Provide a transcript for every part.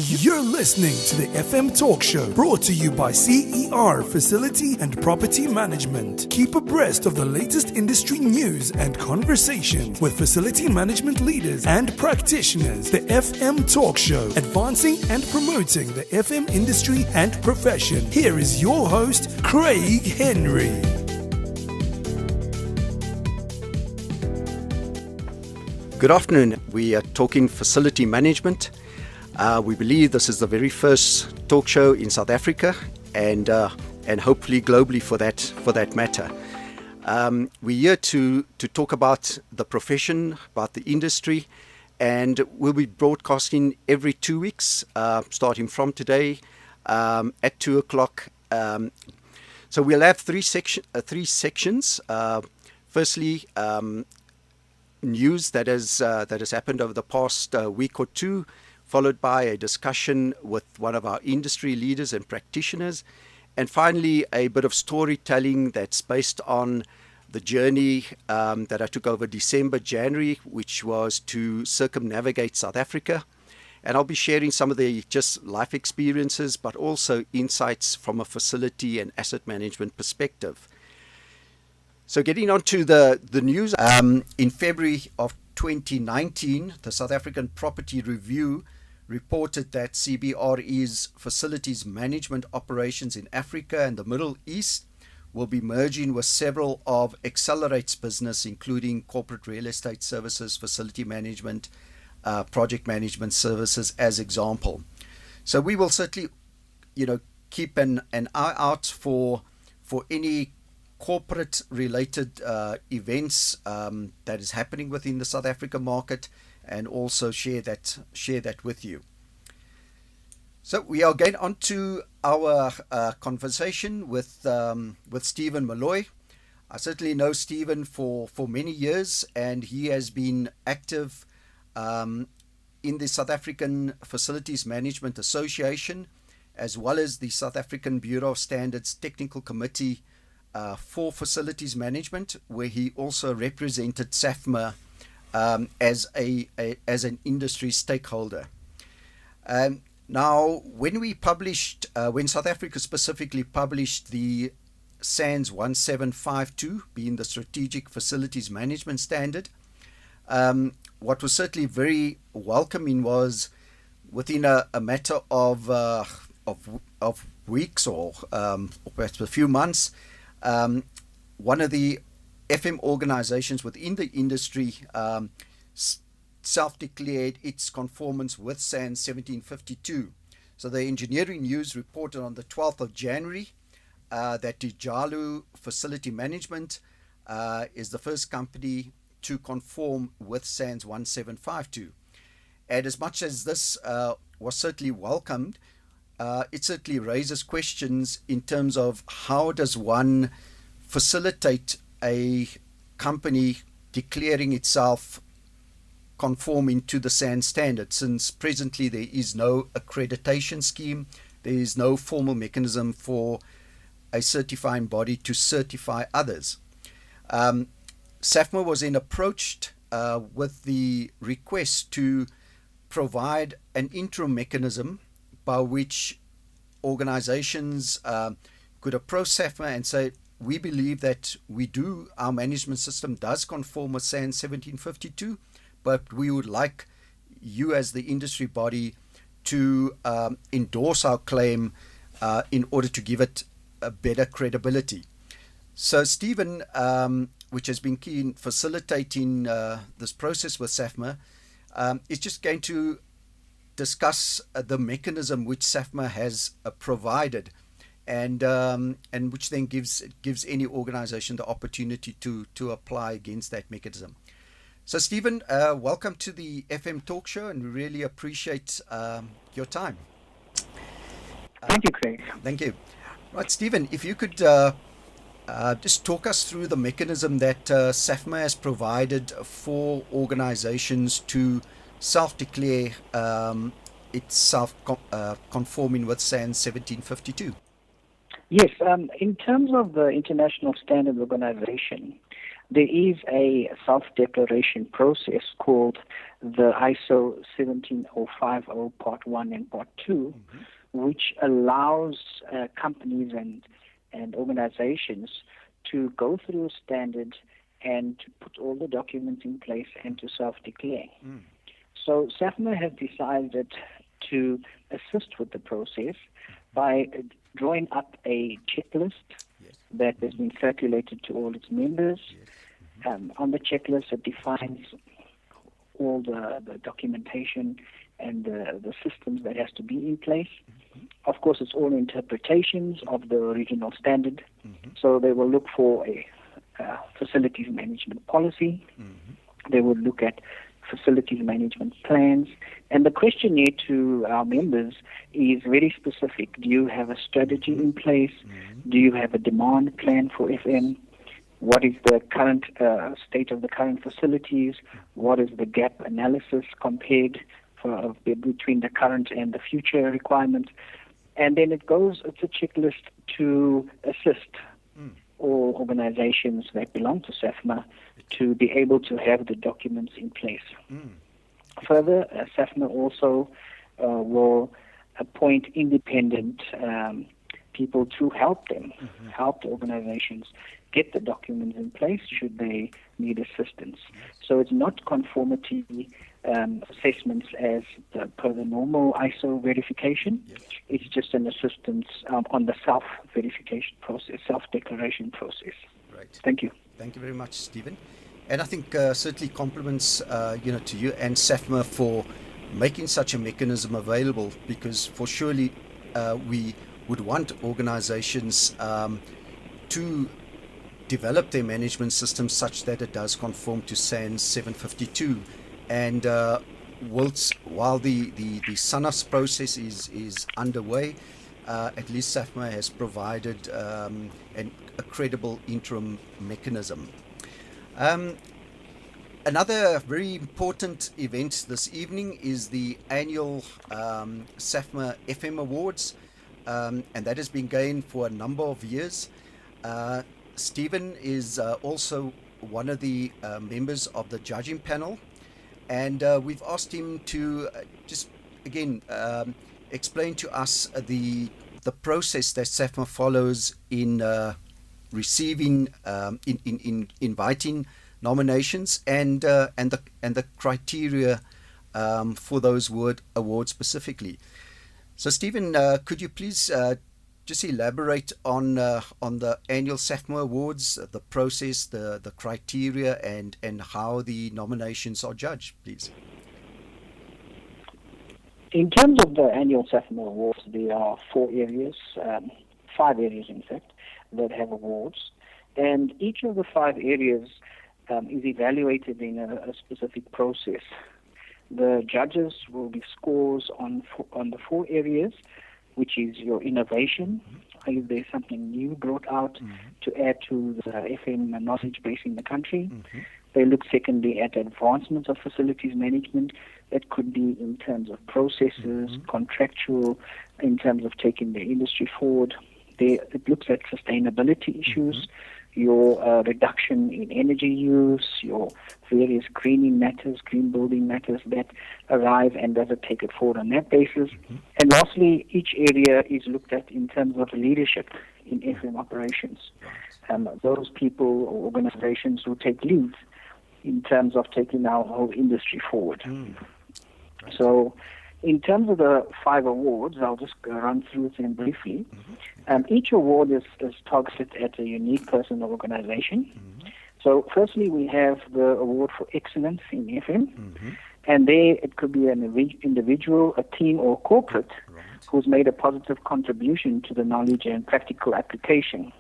You're listening to the FM Talk Show, brought to you by CER Facility and Property Management. Keep abreast of the latest industry news and conversations with facility management leaders and practitioners. The FM Talk Show, advancing and promoting the FM industry and profession. Here is your host, Craig Henry. Good afternoon. We are talking facility management. We believe this is the very first talk show in South Africa and hopefully globally for that matter. We're here to talk about the profession, about the industry, and we'll be broadcasting every 2 weeks, starting from today at 2 o'clock. So we'll have three sections. Firstly, news that has happened over the past week or two, followed by a discussion with one of our industry leaders and practitioners, and finally a bit of storytelling that's based on the journey that I took over January, which was to circumnavigate South Africa. And I'll be sharing some of the just life experiences, but also insights from a facility and asset management perspective. So getting on to the news, in February of 2019, the South African Property Review reported that CBRE's facilities management operations in Africa and the Middle East will be merging with several of Accelerate's business, including corporate real estate services, facility management, project management services as example. So we will certainly, keep an eye out for any corporate related events that is happening within the South African market, and also share that with you. So we are going on to our conversation with Stephen Malloy. I certainly know Stephen for many years, and he has been active in the South African Facilities Management Association, as well as the South African Bureau of Standards Technical Committee for Facilities Management, where he also represented SAFMA as an industry stakeholder. Now, when South Africa specifically published the SANS 1752, being the Strategic Facilities Management Standard, what was certainly very welcoming was within a matter of weeks or perhaps a few months, one of the FM organizations within the industry self-declared its conformance with SANS 1752. So the Engineering News reported on the 12th of January that Dijalu Facility Management is the first company to conform with SANS 1752. And as much as this was certainly welcomed, it certainly raises questions in terms of how does one facilitate a company declaring itself conforming to the SANS standard, since presently there is no accreditation scheme, there is no formal mechanism for a certifying body to certify others. SAFMA was then approached with the request to provide an interim mechanism by which organizations could approach SAFMA and say, we believe that our management system does conform with SANS 1752, but we would like you as the industry body to endorse our claim in order to give it a better credibility. So Stephen, which has been key in facilitating this process with SAFMA, is just going to discuss the mechanism which SAFMA has provided, and which then gives any organization the opportunity to apply against that mechanism. So Stephen, welcome to the FM Talk Show, and we really appreciate your time. Thank you, Craig. Thank you. Right, Stephen, if you could just talk us through the mechanism that SAFMA has provided for organizations to self-declare itself conforming with SANS 1752. Yes, in terms of the International Standard Organization, There is a self-declaration process called the ISO 17050 Part 1 and Part 2, which allows companies and organizations to go through a standard and to put all the documents in place and to self-declare. So SAFMA has decided to assist with the process by drawing up a checklist that has been circulated to all its members. On the checklist, it defines all the documentation and the systems that has to be in place. Of course, it's all interpretations of the original standard. So they will look for a facilities management policy. They will look at facilities management plans. And the questionnaire to our members is very specific. Do you have a strategy in place? Do you have a demand plan for FM? What is the current state of the current facilities? What is the gap analysis compared between the current and the future requirements? And then it's a checklist to assist all organizations that belong to SAFMA to be able to have the documents in place. Further, SAFMA also will appoint independent people to help them, help the organizations get the documents in place should they need assistance. So it's not conformity assessments as per the normal ISO verification. It's just an assistance on the self-verification process, self-declaration process. Right. Thank you. Thank you very much, Stephen. And I think certainly compliments to you and SAFMA for making such a mechanism available, because for surely we would want organizations to develop their management system such that it does conform to SANS 752. And while the SANS process is underway, at least SAFMA has provided a credible interim mechanism. Another very important event this evening is the annual SAFMA FM Awards, and that has been going for a number of years. Stephen is also one of the members of the judging panel, and we've asked him to just again explain to us the process that SAFMA follows in receiving, in inviting nominations, and the criteria for those awards specifically. So, Stephen, could you please just elaborate on the annual SAFMA Awards, the process, the criteria, and how the nominations are judged, please? In terms of the annual SAFMA Awards, there are 4 areas, 5 areas in fact, that have awards. And each of the 5 areas is evaluated in a specific process. The judges will give scores on the 4 areas, which is your innovation. Is there something new brought out to add to the FM knowledge base in the country? They look secondly at advancements of facilities management. That could be in terms of processes, contractual, in terms of taking the industry forward. It looks at sustainability issues, your reduction in energy use, your various greening matters, green building matters that arrive, and does it take it forward on that basis. And lastly, each area is looked at in terms of leadership in FM operations. Those people or organizations who take lead in terms of taking our whole industry forward. So in terms of the 5 awards, I'll just run through them briefly. Each award is targeted at a unique person or organization. So firstly, we have the award for excellence in FM. And there it could be an individual, a team, or corporate who's made a positive contribution to the knowledge and practical application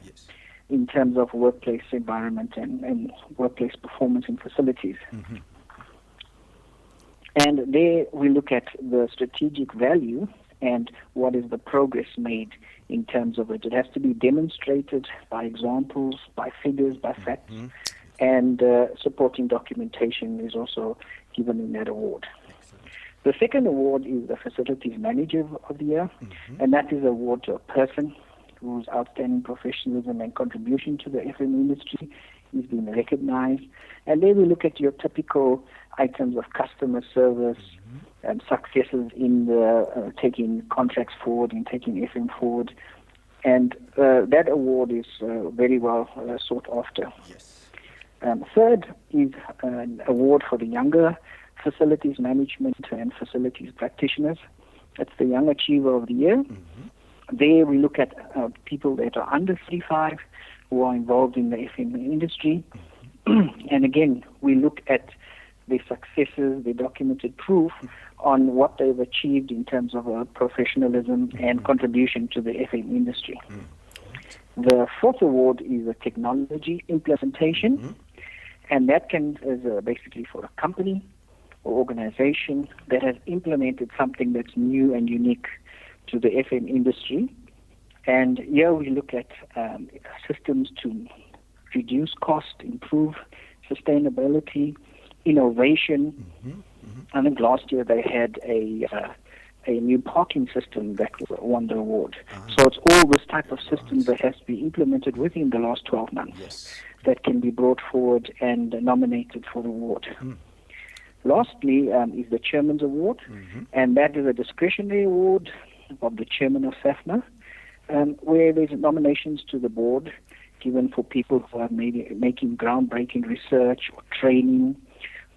in terms of workplace environment and workplace performance in facilities. And there we look at the strategic value and what is the progress made in terms of it. It has to be demonstrated by examples, by figures, by facts, and supporting documentation is also given in that award. The second award is the Facilities Manager of the Year, and that is an award to a person whose outstanding professionalism and contribution to the FM industry is being recognized. And then we look at your typical items of customer service and successes in the taking contracts forward and taking FM forward. And that award is very well sought after. Yes. Third is an award for the younger facilities management and facilities practitioners. That's the Young Achiever of the Year. There we look at people that are under 35 who are involved in the FM industry. And again, we look at their successes, their documented proof on what they've achieved in terms of professionalism and contribution to the FM industry. The fourth award is a technology implementation, and that is basically for a company or organization that has implemented something that's new and unique to the FM industry. And here we look at systems to reduce cost, improve sustainability, innovation. I think last year they had a new parking system that won the award. So it's all this type of system that has to be implemented within the last 12 months that can be brought forward and nominated for the award. Lastly is the Chairman's Award, and that is a discretionary award of the Chairman of SAFMA, where there's nominations to the board given for people who are maybe making groundbreaking research or training,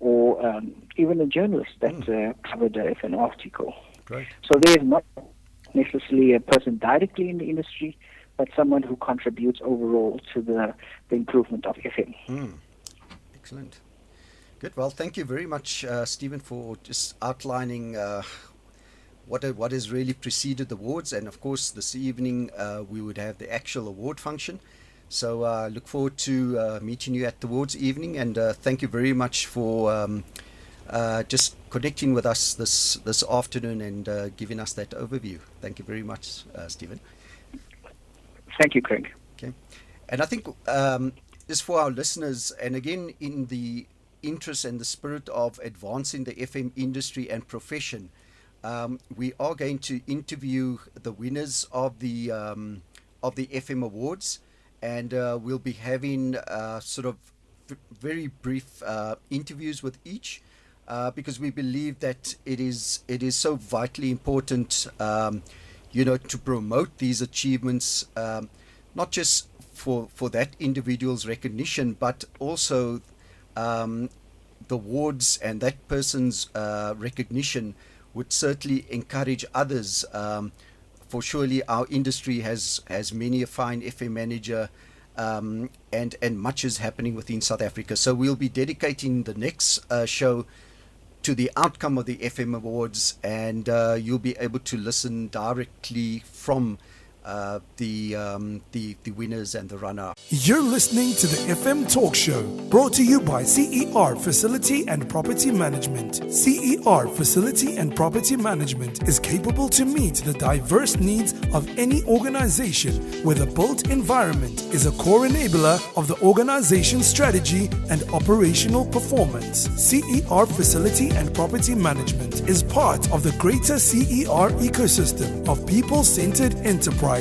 or even a journalist that covered an article. Great. So there is not necessarily a person directly in the industry, but someone who contributes overall to the improvement of FM. Excellent. Good. Well, thank you very much, Stephen, for just outlining what has really preceded the awards. And of course, this evening we would have the actual award function. So I look forward to meeting you at the awards evening. And thank you very much for just connecting with us this afternoon and giving us that overview. Thank you very much, Stephen. Thank you, Craig. Okay. And I think just for our listeners, and again, in the interest and the spirit of advancing the FM industry and profession, we are going to interview the winners of the FM Awards, and we'll be having sort of very brief interviews with each, because we believe that it is so vitally important, to promote these achievements, not just for that individual's recognition, but also the awards and that person's recognition would certainly encourage others. For surely our industry has many a fine FM manager, and much is happening within South Africa. So we'll be dedicating the next show to the outcome of the FM Awards, and you'll be able to listen directly from the winners and the runner-up. You're listening to the FM Talk Show, brought to you by CER Facility and Property Management. CER Facility and Property Management is capable to meet the diverse needs of any organization where the built environment is a core enabler of the organization's strategy and operational performance. CER Facility and Property Management is part of the greater CER ecosystem of people-centered enterprise,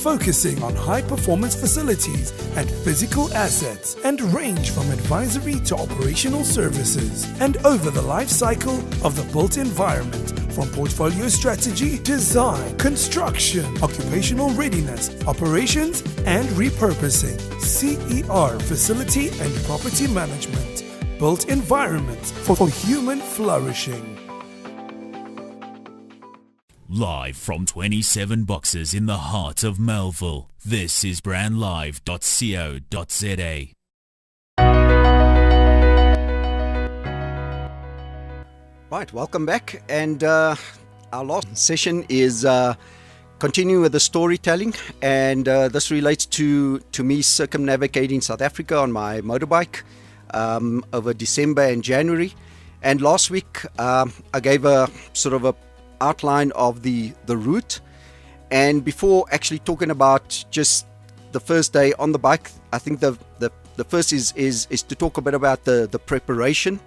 focusing on high-performance facilities and physical assets, and range from advisory to operational services, and over the life cycle of the built environment, from portfolio strategy, design, construction, occupational readiness, operations, and repurposing. CER Facility and Property Management, built environments for human flourishing. Live from 27 boxes in the heart of Melville, this is brandlive.co.za. Right, welcome back. And our last session is continuing with the storytelling. And this relates to me circumnavigating South Africa on my motorbike over December and January. And last week I gave a sort of a outline of the route, and before actually talking about just the first day on the bike, I think the first is to talk a bit about the preparation.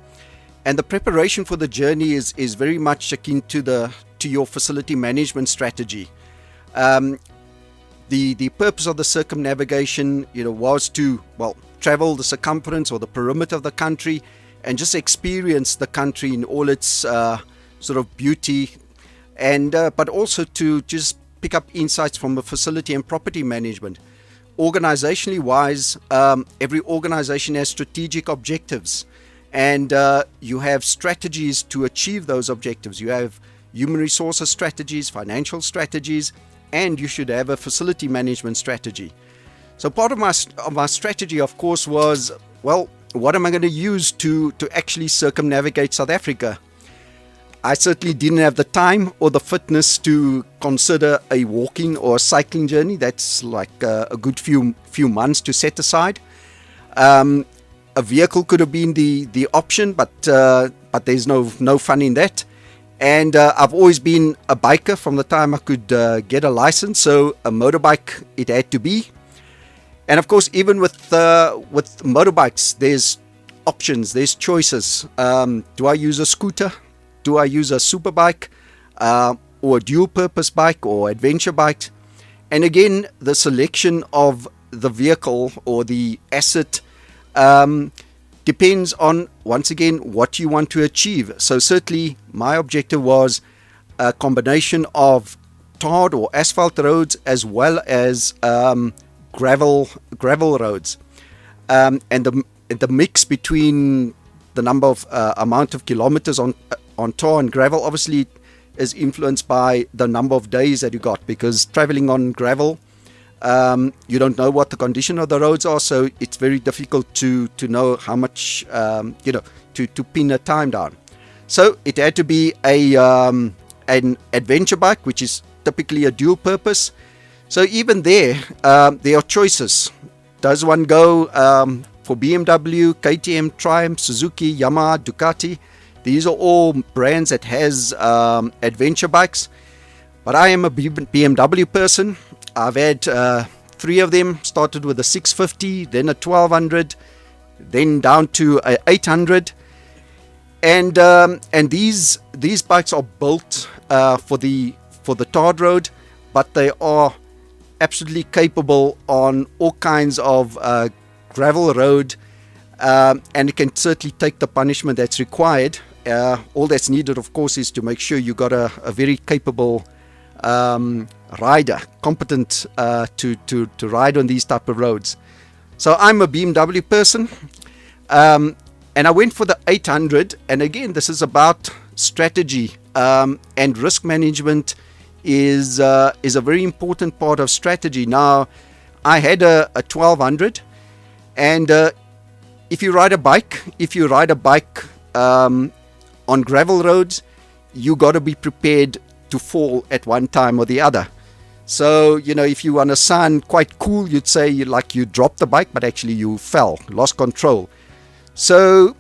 And the preparation for the journey is very much akin to your facility management strategy. The purpose of the circumnavigation, was to, travel the circumference or the perimeter of the country and just experience the country in all its sort of beauty, and but also to just pick up insights from the facility and property management. Organizationally wise, every organization has strategic objectives, and you have strategies to achieve those objectives. You have human resources strategies, financial strategies, and you should have a facility management strategy. So part of my strategy, of course, was, well, what am I going to use to actually circumnavigate South Africa? I certainly didn't have the time or the fitness to consider a walking or a cycling journey. That's like a good few months to set aside. A vehicle could have been the option, but there's no fun in that. And I've always been a biker from the time I could get a license, so a motorbike it had to be. And of course, even with motorbikes, there's options, there's choices. Do I use a scooter? Do I use a superbike or a dual-purpose bike or adventure bike? And again, the selection of the vehicle or the asset depends on, once again, what you want to achieve. So certainly my objective was a combination of tarred or asphalt roads as well as gravel roads, and the mix between the number of amount of kilometers on tar and gravel obviously is influenced by the number of days that you got, because traveling on gravel, you don't know what the condition of the roads are, so it's very difficult to know how much to pin a time down. So it had to be an adventure bike, which is typically a dual purpose. So even there are choices. Does one go for BMW, KTM, Triumph, Suzuki, Yamaha, Ducati? These are all brands that has adventure bikes. But I am a BMW person. I've had 3 of them. Started with a 650, then a 1200, then down to a 800. And these bikes are built for the tarred road, but they are absolutely capable on all kinds of gravel road, and it can certainly take the punishment that's required. All that's needed, of course, is to make sure you got a very capable rider, competent to ride on these type of roads. So I'm a BMW person, and I went for the 800. And again, this is about strategy, and risk management is a very important part of strategy. Now, I had a 1200, and if you ride a bike on gravel roads, you got to be prepared to fall at one time or the other. So, if you want to sound quite cool, you'd say you dropped the bike, but actually you fell, lost control. So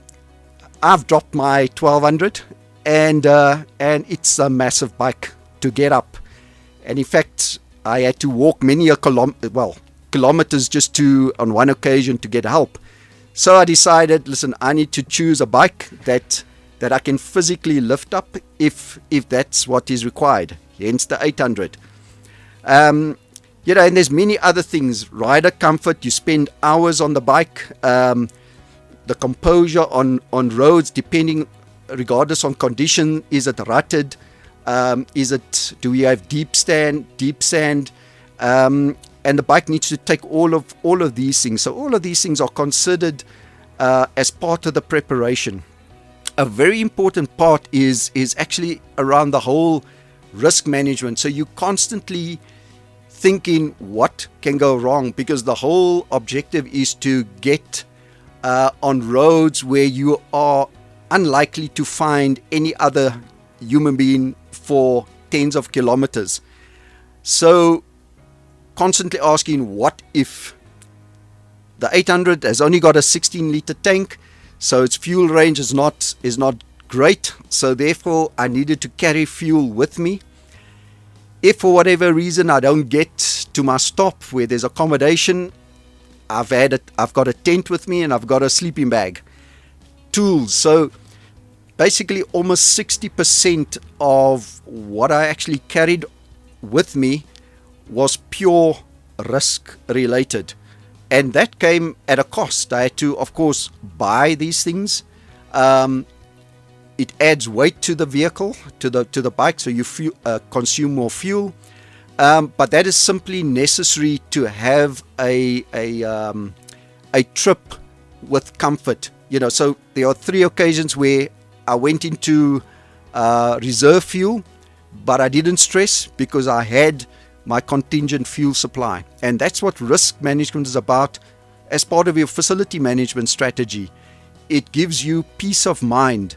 I've dropped my 1200, and it's a massive bike to get up. And in fact, I had to walk many kilometers just on one occasion to get help. So I decided, listen, I need to choose a bike that I can physically lift up if that's what is required, hence the 800. And there's many other things. Rider comfort, you spend hours on the bike. The composure on roads, regardless on condition, is it rutted? Do we have deep sand? And the bike needs to take all of these things. So all of these things are considered as part of the preparation. A very important part is actually around the whole risk management. So you constantly thinking what can go wrong, because the whole objective is to get on roads where you are unlikely to find any other human being for tens of kilometers. So constantly asking, what if? The 800 has only got a 16-liter tank, so its fuel range is not great. So therefore, I needed to carry fuel with me. If for whatever reason I don't get to my stop where there's accommodation, I've got a tent with me, and I've got a sleeping bag, tools. So basically, almost 60% of what I actually carried with me was pure risk related. And that came at a cost. I had to, of course, buy these things. It adds weight to the vehicle, to the bike, so you consume more fuel. But that is simply necessary to have a trip with comfort. So there are 3 occasions where I went into reserve fuel, but I didn't stress because I had my contingent fuel supply. And that's what risk management is about as part of your facility management strategy. It gives you peace of mind.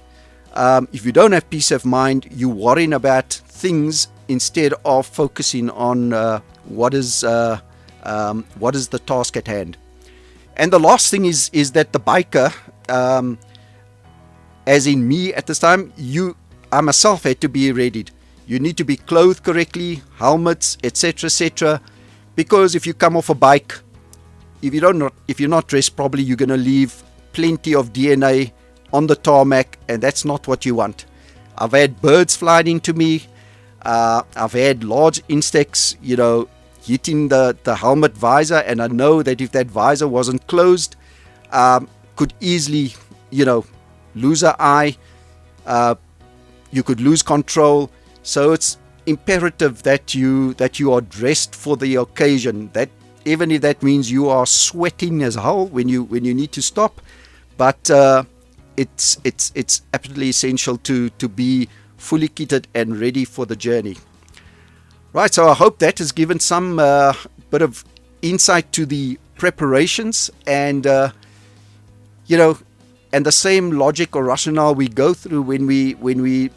If you don't have peace of mind, you're worrying about things instead of focusing on what is the task at hand. And the last thing is that the biker, as in me at this time, I myself had to be readied. You need to be clothed correctly, helmets, etc., etc. Because if you come off a bike, if you're not dressed properly, you're going to leave plenty of DNA on the tarmac, and that's not what you want. I've had birds flying into me. I've had large insects, hitting the helmet visor, and I know that if that visor wasn't closed, could easily, lose an eye. You could lose control. So it's imperative that you are dressed for the occasion. That even if that means you are sweating as hell when you need to stop, but it's absolutely essential to be fully kitted and ready for the journey. Right, so I hope that has given some bit of insight to the preparations, and and the same logic or rationale we go through when we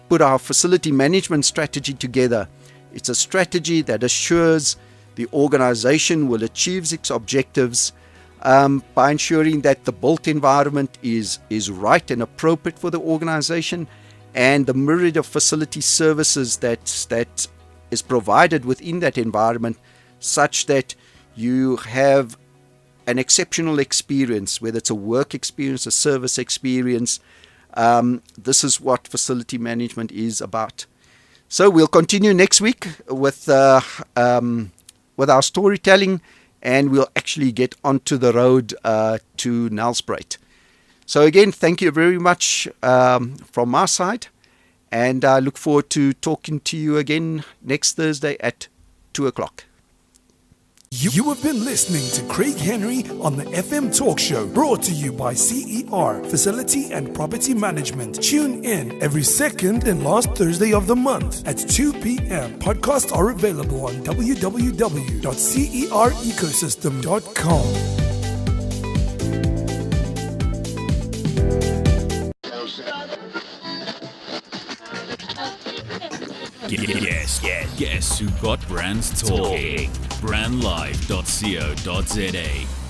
put our facility management strategy together. It's a strategy that assures the organization will achieve its objectives by ensuring that the built environment is right and appropriate for the organization, and the myriad of facility services that is provided within that environment, such that you have an exceptional experience, whether it's a work experience, a service experience. This is what facility management is about. So we'll continue next week with our storytelling, and we'll actually get onto the road to Nelspruit. So again, thank you very much from my side, and I look forward to talking to you again next Thursday at 2:00. You have been listening to Craig Henry on the FM Talk Show, brought to you by CER, Facility and Property Management. Tune in every second and last Thursday of the month at 2 p.m. Podcasts are available on www.cerecosystem.com. Guess who got brands talking? Brandlive.co.za